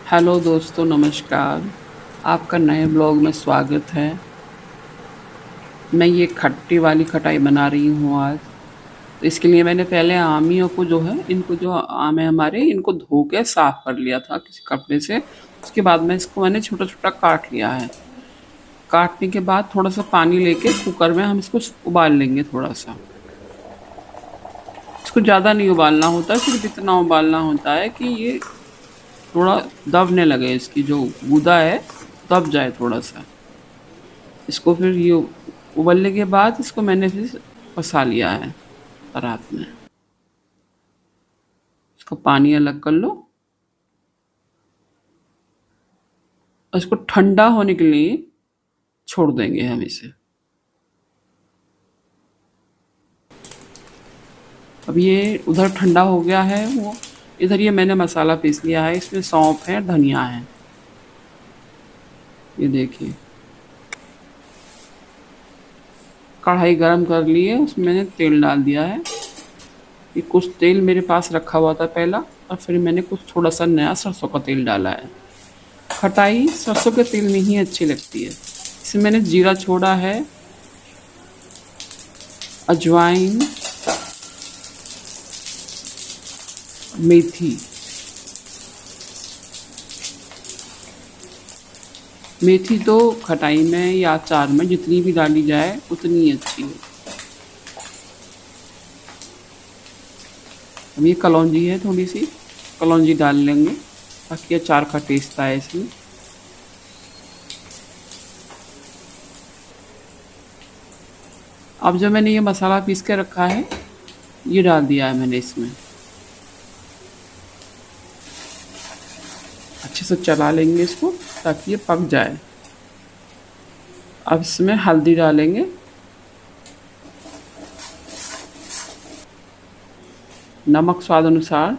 Hello दोस्तों, नमस्कार। आपका नए ब्लॉग में स्वागत है। मैं ये खट्टी वाली खटाई बना रही हूँ आज। तो इसके लिए मैंने पहले आमियों को जो है, इनको जो आम है हमारे, इनको धो के साफ़ कर लिया था किसी कपड़े से। उसके बाद में इसको मैंने छोटा-छोटा काट लिया है। काटने के बाद थोड़ा-सा पानी लेके कुकर में हम इसको उबाल लेंगे थोड़ा-सा। इसको ज़्यादा नहीं उबालना होता, सिर्फ़ इतना उबालना होता है कि ये थोड़ा दबने लगे, इसकी जो गूदा है दब जाए थोड़ा-सा। इसको फिर ये उबलने के बाद इसको मैंने फिर खसा लिया है परात में। इसको पानी अलग कर लो और इसको ठंडा होने के लिए छोड़ देंगे हम इसे। अब ये उधर ठंडा हो गया है, वो इधर ये मैंने मसाला पीस लिया है। इसमें सौंफ है, धनिया है, ये देखिए। कढ़ाई गरम कर ली है, उसमें मैंने तेल डाल दिया है। ये कुछ तेल मेरे पास रखा हुआ था पहला, और फिर मैंने कुछ थोड़ा सा नया सरसों का तेल डाला है। खटाई सरसों के तेल में ही अच्छी लगती है। इसमें मैंने जीरा छोड़ा है, अजवाइन, मेथी। मेथी तो खटाई में या अचार में जितनी भी डाली जाए उतनी अच्छी है। अब ये कलौंजी है, थोड़ी सी कलौंजी डाल लेंगे ताकि अचार का टेस्ट आए इसमें। अब जो मैंने ये मसाला पीस के रखा है, ये डाल दिया है मैंने इसमें। अच्छे से चला लेंगे इसको ताकि ये पक जाए। अब इसमें हल्दी डालेंगे, नमक स्वाद अनुसार।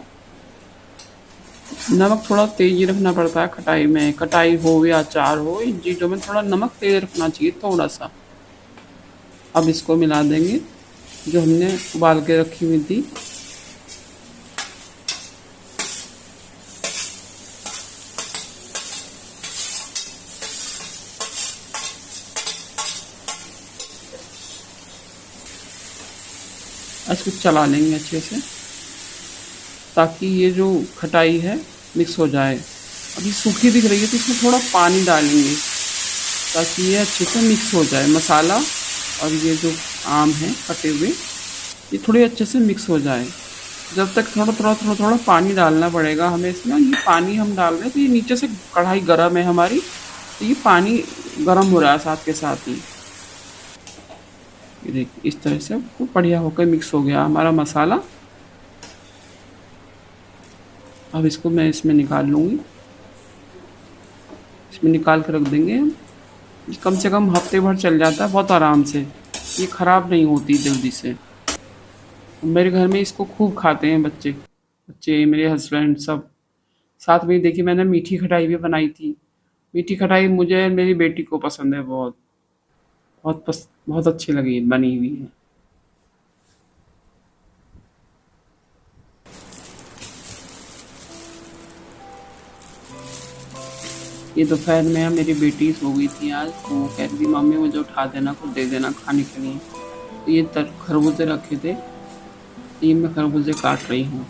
नमक थोड़ा तेज ही रखना पड़ता है खटाई में, खटाई हो या अचार हो, इन चीज़ों में थोड़ा नमक तेज रखना चाहिए, थोड़ा सा। अब इसको मिला देंगे जो हमने उबाल के रखी हुई थी। इसको चला लेंगे अच्छे से ताकि ये जो खटाई है मिक्स हो जाए। अभी सूखी दिख रही है तो इसमें थोड़ा पानी डालेंगे ताकि ये अच्छे से मिक्स हो जाए, मसाला और ये जो आम है कटे हुए, ये थोड़े अच्छे से मिक्स हो जाए। जब तक थोड़ा पानी डालना पड़ेगा हमें इसमें। ये पानी हम डाल रहे हैं तो ये नीचे से कढ़ाई गर्म है हमारी, तो ये पानी गर्म हो रहा है साथ के साथ ही। ये देखिए इस तरह से खूब बढ़िया होकर मिक्स हो गया हमारा मसाला। अब इसको मैं इसमें निकाल लूँगी, इसमें निकाल कर रख देंगे हम। कम से कम हफ्ते भर चल जाता है बहुत आराम से, ये ख़राब नहीं होती जल्दी से। मेरे घर में इसको खूब खाते हैं बच्चे बच्चे मेरे हस्बैंड सब। साथ में देखिए मैंने मीठी खटाई भी बनाई थी। मीठी खटाई मुझे मेरी बेटी को पसंद है बहुत, बहुत अच्छी लगी बनी हुई है। ये दोपहर में मेरी बेटी सो गई थी आज, तो वो कह रही थी मम्मी मुझे उठा देना, कुछ दे देना खाने के लिए। तो ये खरबूजे रखे थे, तो ये मैं खरबूजे काट रही हूँ।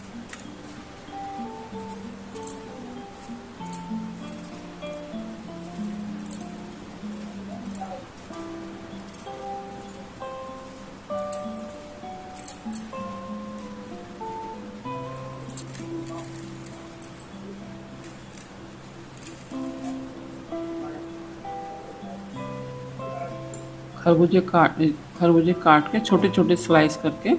खरबूजे काट खरबूजे काट के छोटे छोटे स्लाइस करके,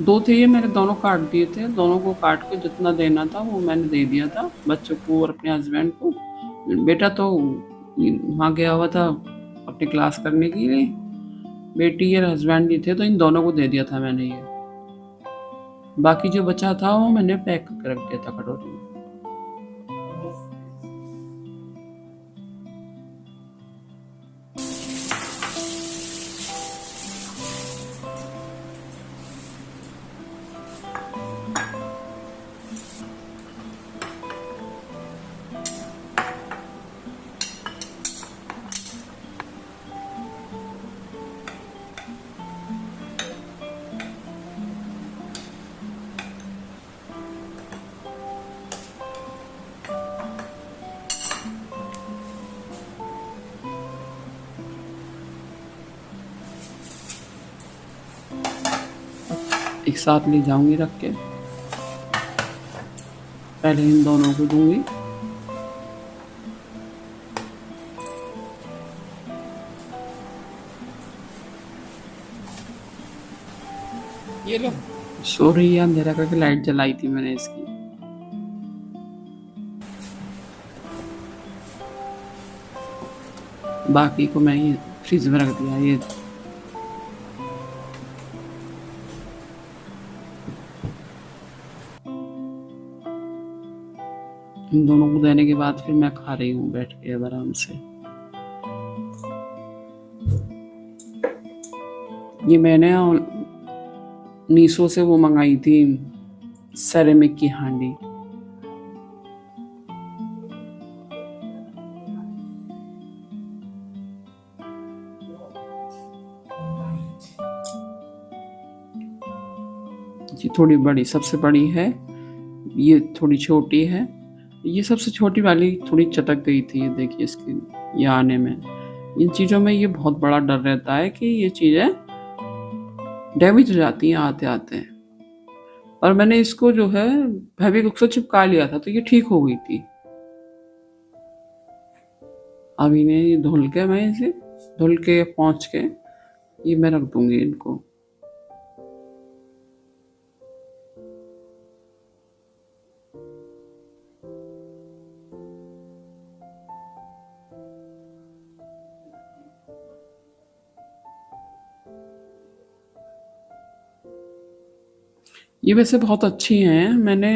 दो थे ये, मैंने दोनों काट दिए थे। दोनों को काट के जितना देना था वो मैंने दे दिया था बच्चों को और अपने हस्बैंड को। बेटा तो वहाँ गया हुआ था अपनी क्लास करने के लिए, बेटी और हस्बैंड नहीं थे, तो इन दोनों को दे दिया था मैंने ये। बाकी जो बचा था वो मैंने पैक करके रख दिया था कटोरी में। एक साथ ले जाऊंगी रख के, पहले इन दोनों को दूंगी। ये लो। सो रही है, अंधेरा करके लाइट जलाई थी मैंने इसकी। बाकी को मैं ये फ्रिज में रख दिया। ये इन दोनों को देने के बाद फिर मैं खा रही हूँ बैठ के आराम से। ये मैंने मीशो से वो मंगाई थी, सेरेमिक की हांडी। ये थोड़ी बड़ी, सबसे बड़ी है, ये थोड़ी छोटी है। ये सबसे छोटी वाली थोड़ी चटक गई थी, ये देखिए इसकी ये आने में। इन चीज़ों में ये बहुत बड़ा डर रहता है कि ये चीज़ें डैमेज हो जाती हैं आते आते। और मैंने इसको जो है फेविक्विक से चिपका लिया था तो ये ठीक हो गई थी। अब इन्हें धुल के मैं इसे धुल के पोंछ के ये मैं रख दूंगी इनको। ये वैसे बहुत अच्छी हैं, मैंने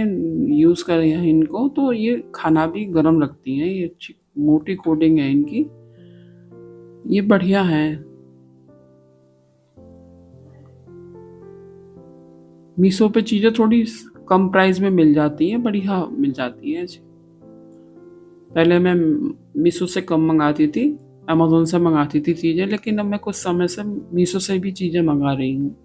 यूज़ करी है इनको, तो ये खाना भी गर्म रखती हैं। ये अच्छी मोटी कोटिंग है इनकी, ये बढ़िया है। मीशो पे चीज़ें थोड़ी कम प्राइस में मिल जाती हैं, बढ़िया मिल जाती हैं। पहले मैं मीशो से कम मंगाती थी, अमेज़ोन से मंगाती थी चीज़ें, लेकिन अब मैं कुछ समय से मीशो से भी चीज़ें मंगा रही हूँ।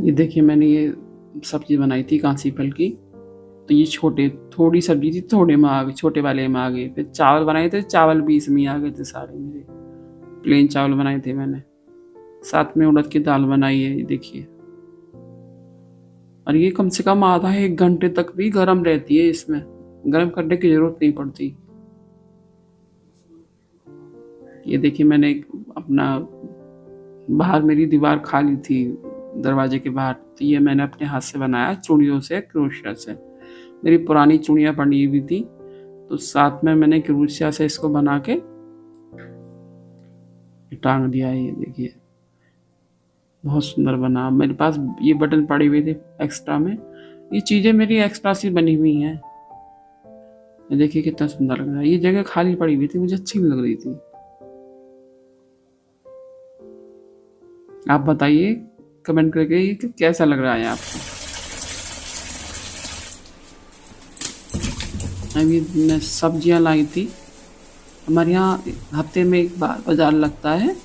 ये देखिए मैंने ये सब्जी बनाई थी कांसी फल की, तो ये थोड़ी सब्जी थी, थोड़े में आ गई, छोटे वाले में आ गई। फिर चावल बनाए थे, चावल भी इसमें आ गए थे सारे मेरे। प्लेन चावल बनाए थे मैंने, साथ में उड़द की दाल बनाई है, ये देखिए। और ये कम से कम आधा 1 घंटे तक भी गर्म रहती है, इसमें गर्म करने की जरूरत नहीं पड़ती। ये देखिए मैंने अपना बाहर मेरी दीवार खाली थी दरवाजे के बाहर, तो ये मैंने अपने हाथ से बनाया, चूड़ियों से, क्रोशिया से। मेरी पुरानी चूड़ियाँ पड़ी हुई थी, तो साथ में मैंने क्रोशिया से इसको बना के टांग दिया है। ये देखिए बहुत सुंदर बना। मेरे पास ये बटन पड़े हुए थे एक्स्ट्रा में, ये चीज़ें मेरी एक्स्ट्रा सी बनी हुई हैं। ये देखिए कितना सुंदर लग रहा है। ये जगह खाली पड़ी हुई थी, मुझे अच्छी लग रही थी। आप बताइए कमेंट करके कि कैसा लग रहा है आपको। अभी मैं सब्जियां लाई थी, हमारे यहाँ हफ्ते में एक बार बाजार लगता है,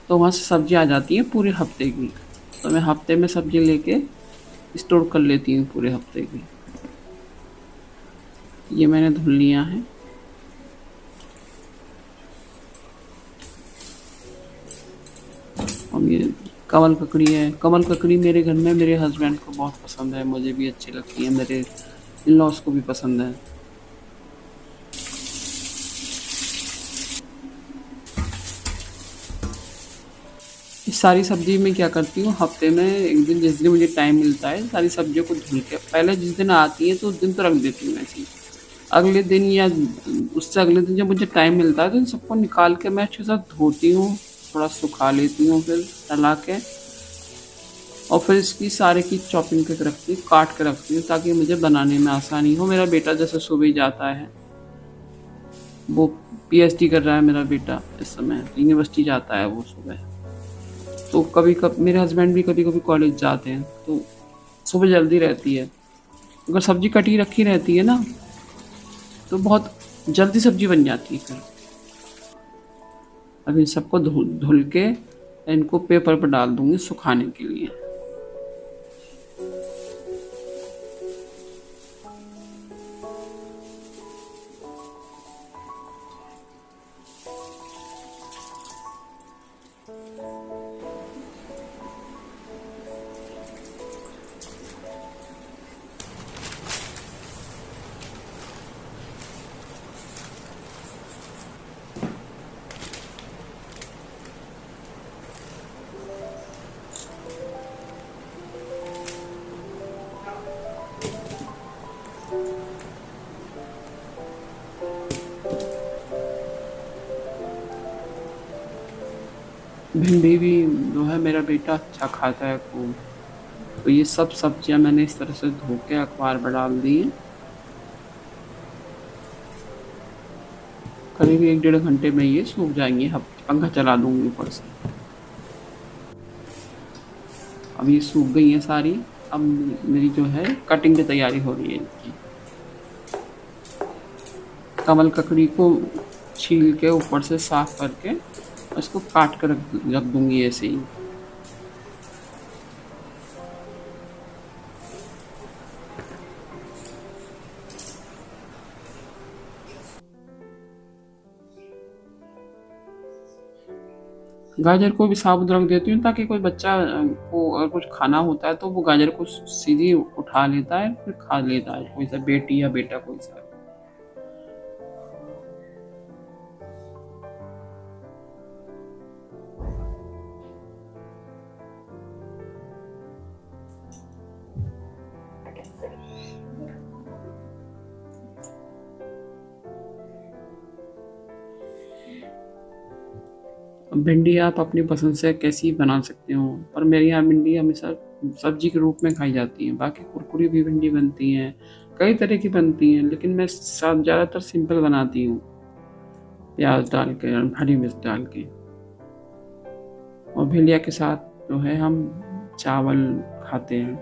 तो वहाँ से सब्जी आ जाती है पूरे हफ्ते की। तो मैं हफ्ते में सब्जी लेके स्टोर कर लेती हूँ पूरे हफ्ते की। ये मैंने धुल लिया है। और ये कमल ककड़ी है। कमल ककड़ी मेरे घर में मेरे हस्बैंड को बहुत पसंद है, मुझे भी अच्छी लगती है, मेरे इन लॉज को भी पसंद है। इस सारी सब्जी में क्या करती हूँ, हफ्ते में एक दिन जिस दिन मुझे टाइम मिलता है, सारी सब्जियों को धुल के पहले जिस दिन आती है तो उस दिन तो रख देती हूँ ऐसी। अगले दिन या उससे अगले दिन जब मुझे टाइम मिलता है तो इन सबको निकाल के मैं अच्छे से धोती हूँ, थोड़ा सुखा लेती हूँ, फिर टला के, और फिर इसकी सारे की चॉपिंग करके रखती हूँ, काट के रखती हूँ, ताकि मुझे बनाने में आसानी हो। मेरा बेटा जैसे सुबह ही जाता है, वो पीएचडी कर रहा है मेरा बेटा इस समय, यूनिवर्सिटी जाता है वो सुबह। तो कभी मेरे हस्बैंड भी कभी कभी कॉलेज जाते हैं, तो सुबह जल्दी रहती है। अगर सब्जी कटी रखी रहती है ना तो बहुत जल्दी सब्जी बन जाती है फिर। अब इन सबको धुल धुल के इनको पेपर पर डाल दूंगी सुखाने के लिए। भिंडी भी जो है मेरा बेटा अच्छा खाता है खूब। तो ये सब सब्जियां मैंने इस तरह से धो के अखबार में डाल दी हैं। करीब 1-1.5 घंटे में ये सूख जाएंगी। अब पंखा चला दूंगी ऊपर से। अब ये सूख गई हैं सारी। अब मेरी जो है कटिंग की तैयारी हो रही है इनकी। कमल ककड़ी को छील के ऊपर से साफ करके इसको काट कर रख दूंगी ऐसे ही। गाजर को भी साबुत रख देती हूँ ताकि कोई बच्चा को अगर कुछ खाना होता है तो वो गाजर को सीधी उठा लेता है फिर खा लेता है, कोई सा बेटी या बेटा कोई सा। भिंडी आप अपनी पसंद से कैसी बना सकते हो, पर मेरे यहाँ भिंडी हमेशा सब्जी के रूप में खाई जाती है। बाकी कुरकुरी भी भिंडी बनती हैं, कई तरह की बनती हैं, लेकिन मैं ज़्यादातर सिंपल बनाती हूँ, प्याज डाल के और हरी मिर्च डाल के। और भिंडिया के साथ जो है हम चावल खाते हैं,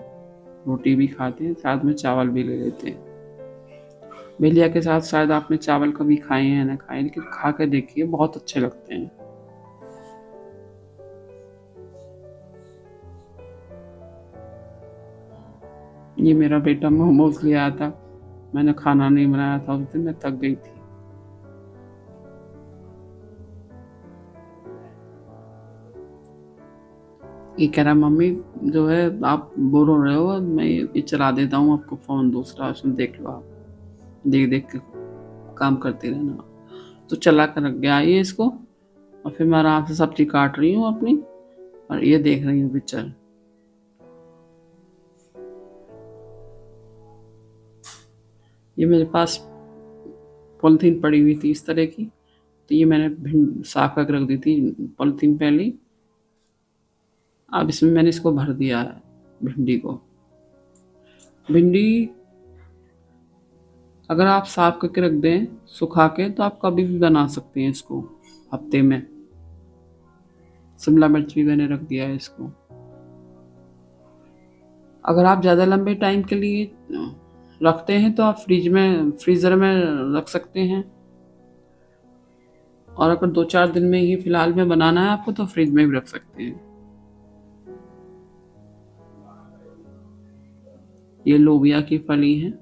रोटी भी खाते हैं, साथ में चावल भी ले लेते हैं। भिंडिया के साथ शायद आपने चावल कभी खाए हैं ना खाए, लेकिन खा के देखिए बहुत अच्छे लगते हैं। ये मेरा बेटा मोमोज ले आया था, मैंने खाना नहीं बनाया था उस दिन, मैं थक गई थी। ये कह रहा मम्मी जो है आप बोर हो रहे हो, मैं ये चला देता हूँ आपको फ़ोन दूसरा, उसमें देख लो आप, देख देख के काम करते रहना। तो चला कर रख गया ये इसको, और फिर मैं आराम से सब्जी काट रही हूँ अपनी और ये देख रही हूँ पिक्चर। ये मेरे पास पॉलिथीन पड़ी हुई थी इस तरह की, तो ये मैंने साफ करके रख दी थी पॉलिथीन पहले। अब इसमें मैंने इसको भर दिया है भिंडी को। भिंडी अगर आप साफ करके रख दें सुखा के तो आप कभी भी बना सकते हैं इसको हफ्ते में। शिमला मिर्च भी मैंने रख दिया है इसको। अगर आप ज़्यादा लंबे टाइम के लिए रखते हैं तो आप फ्रीज़र में रख सकते हैं, और अगर 2-4 दिन में ही फिलहाल में बनाना है आपको तो फ्रिज में भी रख सकते हैं। ये लोबिया की फली है,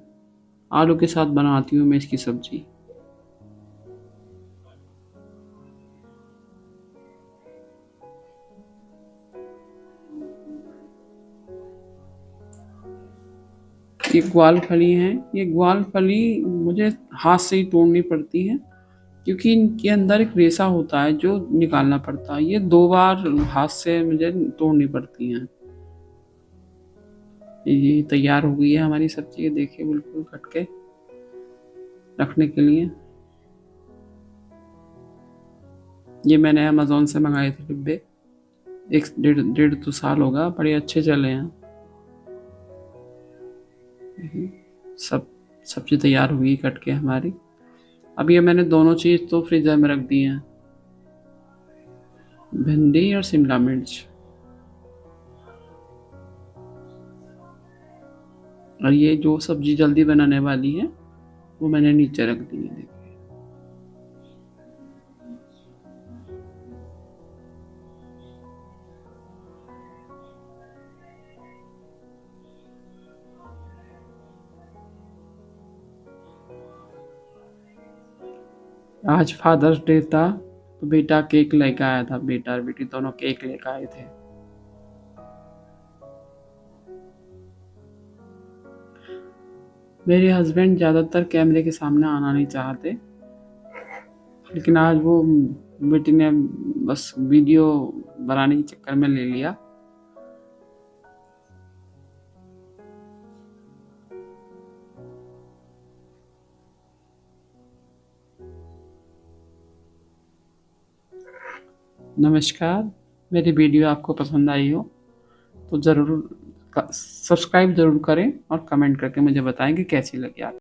आलू के साथ बनाती हूँ मैं इसकी सब्जी। ये ग्वाल फली है, ये ग्वाल फली मुझे हाथ से ही तोड़नी पड़ती है क्योंकि इनके अंदर एक रेशा होता है जो निकालना पड़ता है। ये 2 बार हाथ से मुझे तोड़नी पड़ती हैं। ये तैयार हो गई है हमारी सब्जी, ये देखिए बिल्कुल कट के रखने के लिए। ये मैंने अमेज़न से मंगाए थे डिब्बे, 1-1.5-2 साल होगा, बड़े अच्छे चले हैं। सब सब्जी तैयार हुई कट के हमारी। अब ये मैंने दोनों चीज़ तो फ्रीजर में रख दी हैं, भिंडी और शिमला मिर्च। और ये जो सब्जी जल्दी बनाने वाली है वो मैंने नीचे रख दी है, देखिए। आज फादर्स डे था तो बेटा केक लेकर आया था, बेटा और बेटी दोनों केक लेकर आए थे। मेरे हस्बैंड ज़्यादातर कैमरे के सामने आना नहीं चाहते, लेकिन आज वो बेटी ने बस वीडियो बनाने के चक्कर में ले लिया। नमस्कार, मेरी वीडियो आपको पसंद आई हो तो ज़रूर सब्सक्राइब ज़रूर करें और कमेंट करके मुझे बताएं कि कैसी लगी आपको।